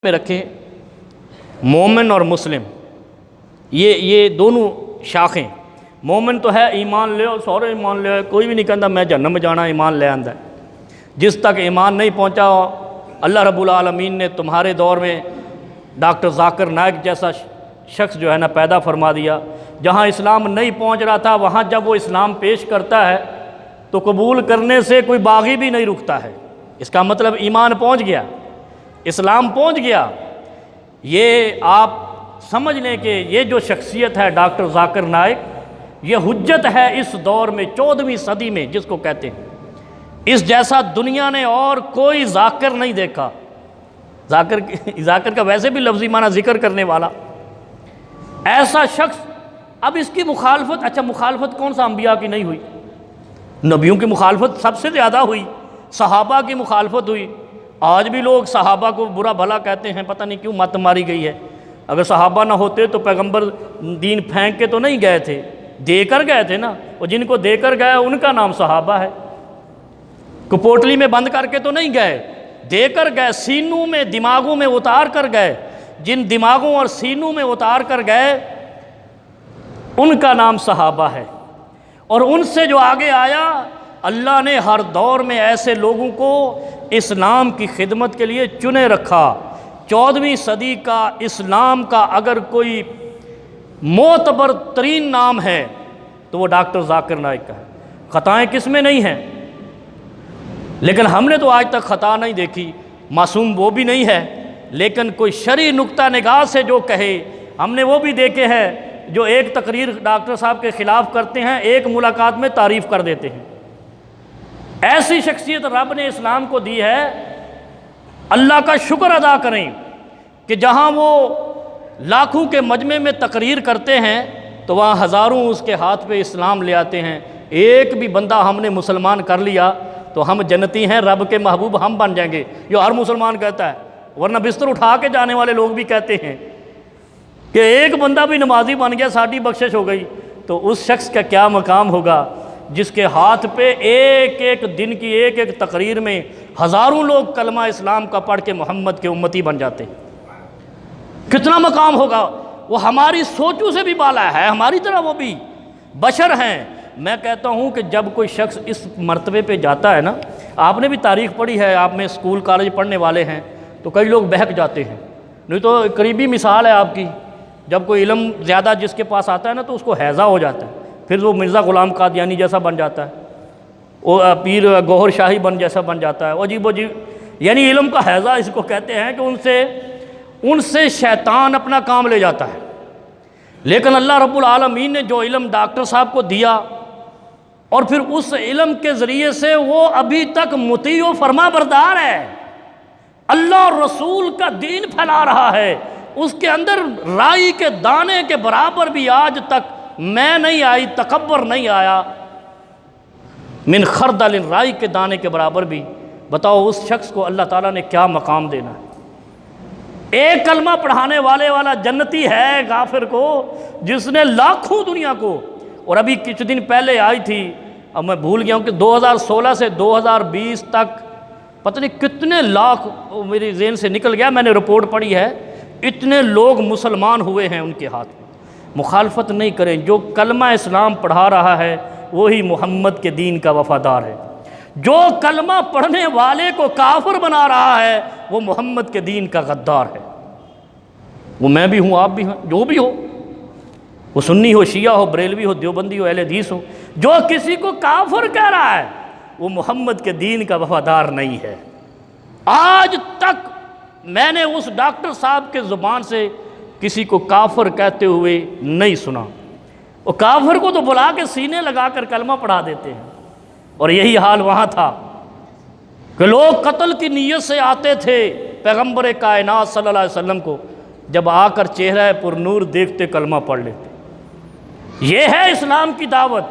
میں رکھیں مومن اور مسلم، یہ دونوں شاخیں۔ مومن تو ہے ایمان لے سورے ایمان لے، کوئی بھی نہیں کہتا میں جہنم میں جانا، ایمان لے آندا ہے۔ جس تک ایمان نہیں پہنچا، اللہ رب العالمین نے تمہارے دور میں ڈاکٹر ذاکر نائک جیسا شخص جو ہے نا پیدا فرما دیا۔ جہاں اسلام نہیں پہنچ رہا تھا وہاں جب وہ اسلام پیش کرتا ہے تو قبول کرنے سے کوئی باغی بھی نہیں رکتا ہے۔ اس کا مطلب ایمان پہنچ گیا، اسلام پہنچ گیا۔ یہ آپ سمجھ لیں کہ یہ جو شخصیت ہے ڈاکٹر ذاکر نائک، یہ حجت ہے اس دور میں، 14ویں صدی میں جس کو کہتے ہیں۔ اس جیسا دنیا نے اور کوئی ذاکر نہیں دیکھا۔ ذاکر کا ویسے بھی لفظی معنی ذکر کرنے والا ایسا شخص۔ اب اس کی مخالفت، اچھا مخالفت کون سا انبیاء کی نہیں ہوئی؟ نبیوں کی مخالفت سب سے زیادہ ہوئی، صحابہ کی مخالفت ہوئی۔ آج بھی لوگ صحابہ کو برا بھلا کہتے ہیں، پتہ نہیں کیوں مت ماری گئی ہے۔ اگر صحابہ نہ ہوتے تو پیغمبر دین پھینک کے تو نہیں گئے تھے، دے کر گئے تھے نا۔ اور جن کو دے کر گئے ان کا نام صحابہ ہے۔ کپوٹلی میں بند کر کے تو نہیں گئے، دے کر گئے، سینوں میں دماغوں میں اتار کر گئے۔ جن دماغوں اور سینوں میں اتار کر گئے ان کا نام صحابہ ہے۔ اور ان سے جو آگے آیا، اللہ نے ہر دور میں ایسے لوگوں کو اسلام کی خدمت کے لیے چنے رکھا۔ 14ویں صدی کا اسلام کا اگر کوئی معتبر ترین نام ہے تو وہ ڈاکٹر ذاکر نائک کا ہے۔ خطائیں کس میں نہیں ہیں، لیکن ہم نے تو آج تک خطا نہیں دیکھی۔ معصوم وہ بھی نہیں ہے، لیکن کوئی شرعی نقطہ نگاہ سے جو کہے ہم نے وہ بھی دیکھے ہیں، جو ایک تقریر ڈاکٹر صاحب کے خلاف کرتے ہیں، ایک ملاقات میں تعریف کر دیتے ہیں۔ ایسی شخصیت رب نے اسلام کو دی ہے۔ اللہ کا شکر ادا کریں کہ جہاں وہ لاکھوں کے مجمع میں تقریر کرتے ہیں تو وہاں ہزاروں اس کے ہاتھ پہ اسلام لے آتے ہیں۔ ایک بھی بندہ ہم نے مسلمان کر لیا تو ہم جنتی ہیں، رب کے محبوب ہم بن جائیں گے، جو ہر مسلمان کہتا ہے۔ ورنہ بستر اٹھا کے جانے والے لوگ بھی کہتے ہیں کہ ایک بندہ بھی نمازی بن گیا ساڈی بخشش ہو گئی۔ تو اس شخص کا کیا مقام ہوگا جس کے ہاتھ پہ ایک ایک دن کی ایک ایک تقریر میں ہزاروں لوگ کلمہ اسلام کا پڑھ کے محمد کے امتی بن جاتے ہیں۔ کتنا مقام ہوگا وہ، ہماری سوچوں سے بھی بالا ہے، ہماری طرح وہ بھی بشر ہیں۔ میں کہتا ہوں کہ جب کوئی شخص اس مرتبے پہ جاتا ہے نا، آپ نے بھی تاریخ پڑھی ہے، آپ میں اسکول کالج پڑھنے والے ہیں تو کئی لوگ بہک جاتے ہیں۔ نہیں تو قریبی مثال ہے آپ کی، جب کوئی علم زیادہ جس کے پاس آتا ہے نا تو اس کو ہیضہ ہو جاتا ہے، پھر وہ مرزا غلام قادیانی جیسا بن جاتا ہے، وہ پیر گوہر شاہی جیسا بن جاتا ہے، عجیب عجیب، یعنی علم کا ہیضہ اس کو کہتے ہیں کہ ان سے شیطان اپنا کام لے جاتا ہے۔ لیکن اللہ رب العالمین نے جو علم ڈاکٹر صاحب کو دیا اور پھر اس علم کے ذریعے سے وہ ابھی تک مطیع و فرما بردار ہے، اللہ اور رسول کا دین پھیلا رہا ہے۔ اس کے اندر رائی کے دانے کے برابر بھی آج تک میں نہیں آئی، تکبر نہیں آیا، من خردل، رائی کے دانے کے برابر بھی۔ بتاؤ اس شخص کو اللہ تعالیٰ نے کیا مقام دینا ہے؟ ایک کلمہ پڑھانے والا جنتی ہے غافر کو، جس نے لاکھوں دنیا کو، اور ابھی کچھ دن پہلے آئی تھی، اب میں بھول گیا ہوں کہ 2016 سے 2020 تک پتہ نہیں کتنے لاکھ، میری ذہن سے نکل گیا، میں نے رپورٹ پڑھی ہے، اتنے لوگ مسلمان ہوئے ہیں ان کے ہاتھ میں۔ مخالفت نہیں کریں، جو کلمہ اسلام پڑھا رہا ہے وہی محمد کے دین کا وفادار ہے۔ جو کلمہ پڑھنے والے کو کافر بنا رہا ہے وہ محمد کے دین کا غدار ہے۔ وہ میں بھی ہوں، آپ بھی ہیں، جو بھی ہو، وہ سنی ہو، شیعہ ہو، بریلوی ہو، دیوبندی ہو، اہل حدیث ہو، جو کسی کو کافر کہہ رہا ہے وہ محمد کے دین کا وفادار نہیں ہے۔ آج تک میں نے اس ڈاکٹر صاحب کے زبان سے کسی کو کافر کہتے ہوئے نہیں سنا۔ وہ کافر کو تو بلا کے سینے لگا کر کلمہ پڑھا دیتے ہیں، اور یہی حال وہاں تھا کہ لوگ قتل کی نیت سے آتے تھے پیغمبر کائنات صلی اللہ علیہ وسلم کو، جب آ کر چہرہ پر نور دیکھتے کلمہ پڑھ لیتے۔ یہ ہے اسلام کی دعوت۔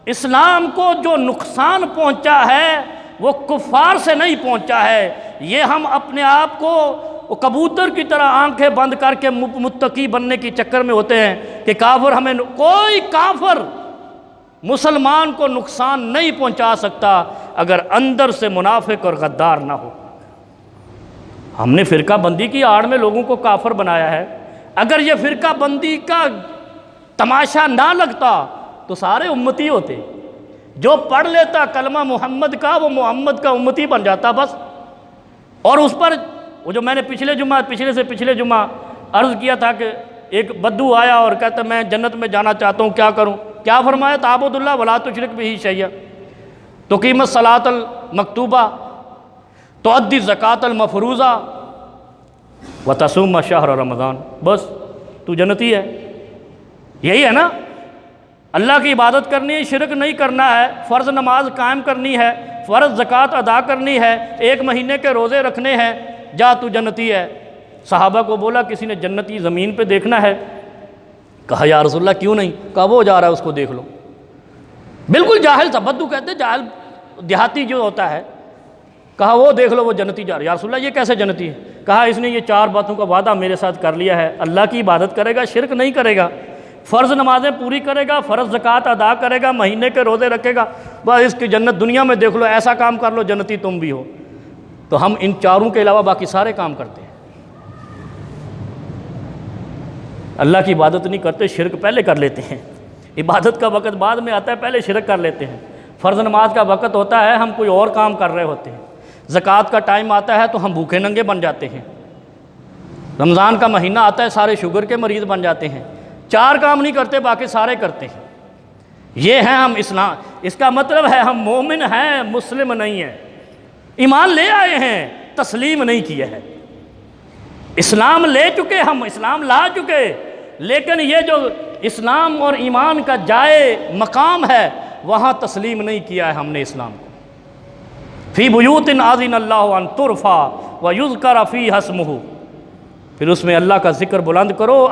اسلام کو جو نقصان پہنچا ہے وہ کفار سے نہیں پہنچا ہے، یہ ہم اپنے آپ کو کبوتر کی طرح آنکھیں بند کر کے متقی بننے کی چکر میں ہوتے ہیں کہ کافر ہمیں، کوئی کافر مسلمان کو نقصان نہیں پہنچا سکتا اگر اندر سے منافق اور غدار نہ ہو۔ ہم نے فرقہ بندی کی آڑ میں لوگوں کو کافر بنایا ہے۔ اگر یہ فرقہ بندی کا تماشا نہ لگتا تو سارے امتی ہوتے، جو پڑھ لیتا کلمہ محمد کا وہ محمد کا امتی بن جاتا بس۔ اور اس پر وہ جو میں نے پچھلے جمعہ عرض کیا تھا کہ ایک بدو آیا اور کہتا میں جنت میں جانا چاہتا ہوں، کیا کروں؟ کیا فرمایا؟ تعبد اللہ ولا تشرک بہ شیئا، تقیم الصلاۃ المکتوبہ، تؤدی الزکوٰۃ المفروضہ وتصوم شہر رمضان، بس تو جنتی ہے۔ یہی ہے نا، اللہ کی عبادت کرنی ہے، شرک نہیں کرنا ہے، فرض نماز قائم کرنی ہے، فرض زکوٰۃ ادا کرنی ہے، 1 مہینے کے روزے رکھنے ہیں، جا تو جنتی ہے۔ صحابہ کو بولا کسی نے جنتی زمین پہ دیکھنا ہے؟ کہا یا رسول اللہ کیوں نہیں؟ کہا وہ جا رہا ہے اس کو دیکھ لو۔ بالکل جاہل تھا، بدو کہتے جاہل دیہاتی جو ہوتا ہے، کہا وہ دیکھ لو وہ جنتی جا رہا ہے۔ یا رسول اللہ یہ کیسے جنتی ہے؟ کہا اس نے یہ 4 باتوں کا وعدہ میرے ساتھ کر لیا ہے، اللہ کی عبادت کرے گا، شرک نہیں کرے گا، فرض نمازیں پوری کرے گا، فرض زکوٰۃ ادا کرے گا، مہینے کے روزے رکھے گا، بس اس کی جنت دنیا میں دیکھ لو، ایسا کام کر لو جنتی تم بھی ہو۔ تو ہم ان 4 کے علاوہ باقی سارے کام کرتے ہیں، اللہ کی عبادت نہیں کرتے، شرک پہلے کر لیتے ہیں، عبادت کا وقت بعد میں آتا ہے، پہلے شرک کر لیتے ہیں، فرض نماز کا وقت ہوتا ہے ہم کوئی اور کام کر رہے ہوتے ہیں، زکوٰۃ کا ٹائم آتا ہے تو ہم بھوکے ننگے بن جاتے ہیں، رمضان کا مہینہ آتا ہے سارے شوگر کے مریض بن جاتے ہیں، 4 کام نہیں کرتے باقی سارے کرتے ہیں۔ یہ ہیں ہم اسلام، اس کا مطلب ہے ہم مومن ہیں، مسلم نہیں ہیں، ایمان لے آئے ہیں، تسلیم نہیں کیا ہے، اسلام لے چکے، ہم اسلام لا چکے، لیکن یہ جو اسلام اور ایمان کا جائے مقام ہے وہاں تسلیم نہیں کیا ہے ہم نے اسلام کو۔ فی بیوت اذن اللہ ان ترفع ویذکر فیہا اسمہ، پھر اس میں اللہ کا ذکر بلند کرو۔